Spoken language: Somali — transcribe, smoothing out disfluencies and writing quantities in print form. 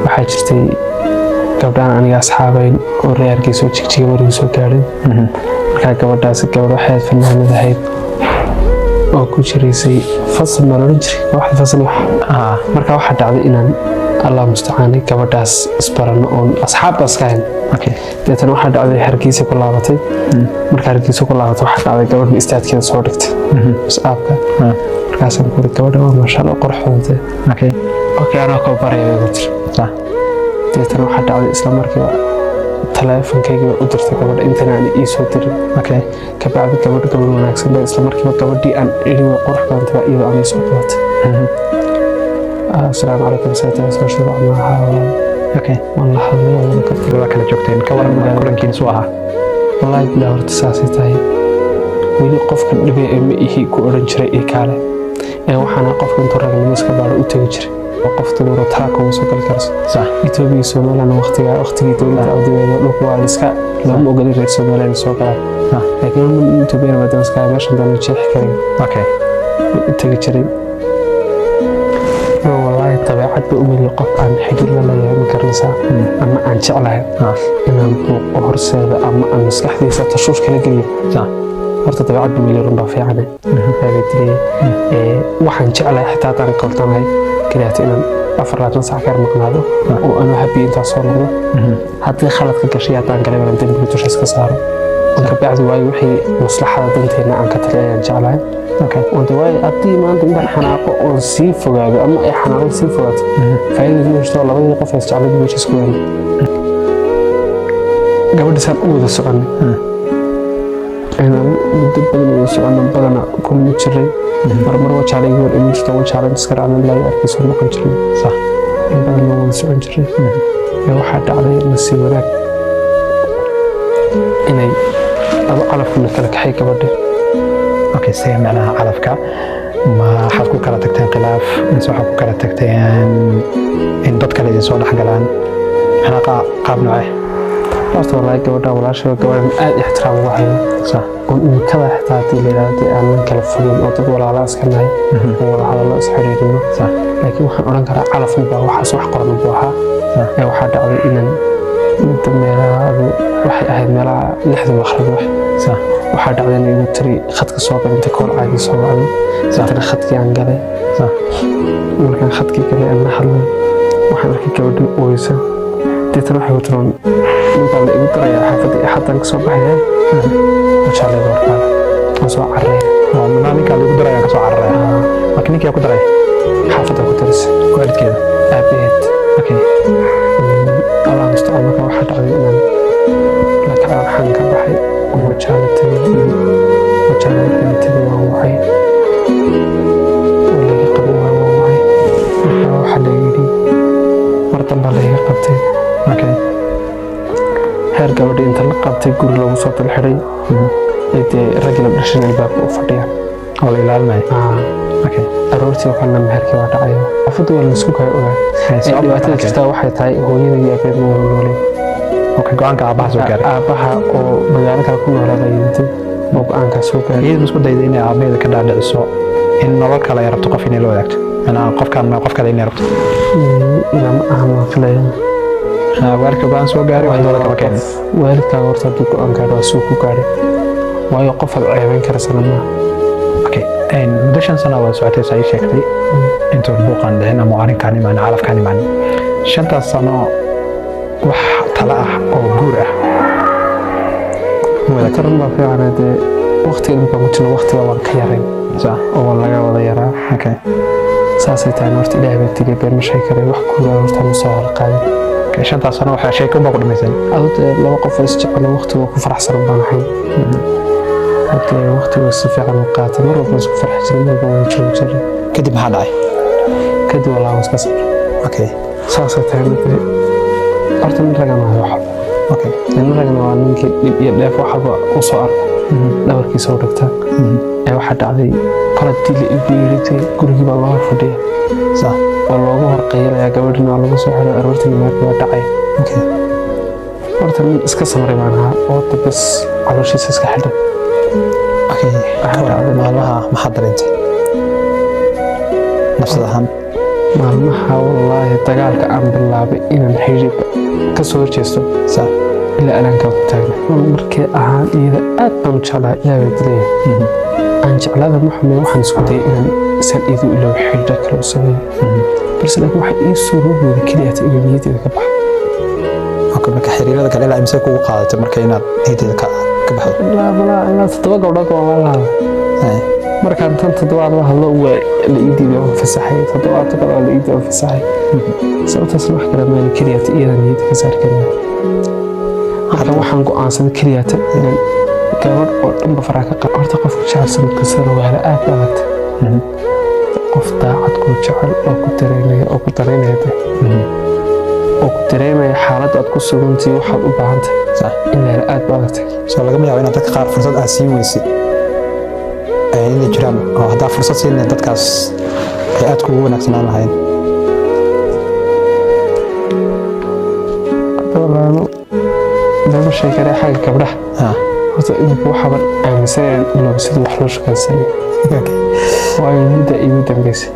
waxaa jirtay gabdhaan aniga asxaabayn oo reerkiisoo jigjiga markii soo gaadhay markaa gabadhaasi gabadh waxay fanaanad ahayd oo ku jiraysay fasal ma loodhan jiray waxda fasal markaa waxaa dhacday inaan allah mustacaanay gabadhaas isbarano oon asxaabbaas ka hayn deetana waxaa dhacday hargeysa ku laabatay markaa hargeysa ku laabatay waxaa dhacday gabadh istaadkeeda soo dhigtay mas'aabka markaasaan kuri gabadha waa maashaalla qurux badantay anaa koo baraya bay ku tiri deetana waxaa dhacday isla markiiba taleefankayga u dirtay gabadha intan aan ii soo dirin kabacdi gabadh wanaagsan bay isla markiiba gabadhii aan idhi way qurux badantay iyadoo aan ii soo qabatay السلام عليكم سيدي سوشيال معها والله حظي والله كنت كلا جوكتين كورا كلنكين سواها والله بلا ارتساسي تاي ويلي قفك دبي ام اي كو اورن جري اي كاله waxaana qofka intuu ragnimada baaro u tagi jiray qofta waro taako soo gal karso sax Itoobiya Soomaaliland waqtigii dowladda awdeeda dhulka waa iska lama ogolaan reer Soomaaliland soo galay laakiin Itoobiya badan iska meesha dana jeex karin u tagi jiray والله طبيعت بأمي قف عن حجر لا يعني كرنسا أما عن شعلها إنها وهرسة أما أن مسكح ذي ستشوش كلا جري ورت طبيعت بأمي رنبا في عنه هذه تري وحن شعلها حتى عن قلتنا هاي كده إن أفراد نصح كرم قناده وأنا حبي أنت صورنا حتى خلت كشيء عن كلام عن دين بتوش إسكساره وكبعد واي وحي مصلحة دنتنا عن كتر شعلها وانت واي أدي ما أنت عندك حناقة ونسيف فوقها أما أي حناقة نسيف فوقها فإذا في مشتوى الله بدي قف يستعمل بيش سكوين قبل سنة أول السؤال أنا بدي بدل السؤال بدنا كل متشري مرة وشالي يقول إن مشتوى وشالي نسكر عن الله يركز ولا كل شيء صح بدل ما هو السؤال شري لو حد عليه نسيب وراك إني على فنك لك حي كبده سي معناها علفك ما حكوا كلا تكتين خلاف إنسوا حكوا كلا تكتين إن ضدك الذي صار حقلان أنا قاب نوعه أصلا والله جودا ولا شيء جودا احترام واحد صح ومن كذا حتى اللي أنا كلا فلون أو تقول على أسكناي ولا على الله سحرير إنه صح لكن وحن أنا كلا علف نبوا وحصح قرن نبوها وحد على إن ميلا waxay ahayd meelaha lixda maqrib wax sax waxa dhacday inuu tiri khadka soo galay inta kool caadi soo wacay saatana khadkii aan galay sax markaan khadkii galay aan hadlay waxaan arkay gabadh ooysa deetana waxay wadaron ninka la igu daraya xaafadii xadan ka soo baxay waxa la warqaa oo soo carray oo ninka la igu daraya ka soo carray laakiin ninka ku daray xaafada ku daris waalidkeeda aabaheed Allah musta'an marka waxa dhacday inaan waxaan ka baxay wajaalatay waa waxay laga qabo waa waxay waxa la yiri martan baa laga qabtay heer gabadha inta la qabtay guri lagu soo dalxiray ee ragna dhashin albaabka u fadhiyaan oo la ilaalinayo aroortii waxaan meherkii waa dhacay afadu waa la isku kay ogaa dhibaatada jirta waxay tahay hooyada iyo aabbeed ma noolay go'aanka aabaha soo gaaray aabaha oo magaalada kale ku noolaaday intii go'aanka soo gaaray iyadoo isku dayday inay aabaheeda ka dhaadhiciso in nolol kale ay rabto qof inay la wadaagto ana qof kale inay rabto ina ma ahan filayn waalidka go'aan soo gaaray waa nolol kale keenay waalidka horta go'aanka waa soo ku gaaray waayo qof aad ceebayn karaysan ma muddo 5 sano waa socotay say sheegtay intuu buuqan dhaheen ama arrinkan imaan calafkan imaan 5 sano wax tala ah oo guur ah wada karan ma fiicnade waqti ilmu ka mujino waqtiga waan ka yaray oo laga wada yaraa saasay tahay horta ilaahay baa tigay been mashay karay wax kuuga horta ma soo halqaaday 5 sano waxa sheeko ba ku dhamaysan adoo laba qof is jecel waqtiga ku faraxsan baan ahay hadda waqtiga si fiican u qaatay mar walba isku farx jiray mar walba joog jiray kadib maxaa dhacay kadib walaa waan iska sabray saasay tahay horta min ragana wax min ragana waa ninkii iyo dheef waxba u soo arko dhabarkiisa u dhigta waxa dhacday qoladii la iibiyay gurigii baa loo fadhiya sax oo loogu horqeeyay gabadhina lagu soo xiray aroortii markii waa dhacay horta min iska samray maanaha oo bas calooshiisa iska xidhay maalmaha maxaa dareentay nafsadahan maalmaha wallaahi dagaalka aan bilaabay inaan xiriir ka soo horjeesto صح ilaa alaanka ku taagna markii ahaan iyada aad baan u jeclaa ilaahay dileeyahay aan jeclaada maxamed waxaan isku dayay inaan san idu ilaa xiriir kale u sameeyo balse laakiin waxa ii soo roogay kaliya inay niyadeyda ka baxdo okay marka xiriirada kale ilaa imse kugu qaadatay marka inaad niyadeyda ka baxdo ilaa 7 gabdhood oo walaal markaan tan 7 la hadlo waa la ii diiday oo fasaxay 7 kale la ii diiday oo fasaxay sababtaas wax kale ma kaliya iyada niyadda ka saar karnaa hadda waxaan go'aansaday kaliya inaan gabadh oo dhanba faraha ka qaad horta qofka jecel kasana waa aad adag qof daacad ku jecel oo ku dareemaya oo ku dareemaya xaalad aad ku sugantii waxaad u baahan tahay صح in la aad adag soo laga yaabo inaad dadka qaar fursad aad siin weysid inay jiraan oo haddaa fursad siin dadkaas ay aad kugu wanaagsanaan lahayn walaalo daba sheekada xagga gabdhaha horta inuu waxaban aaminsan inuu sidoo wax loo shaqaysan waayo midda iigu dambeysay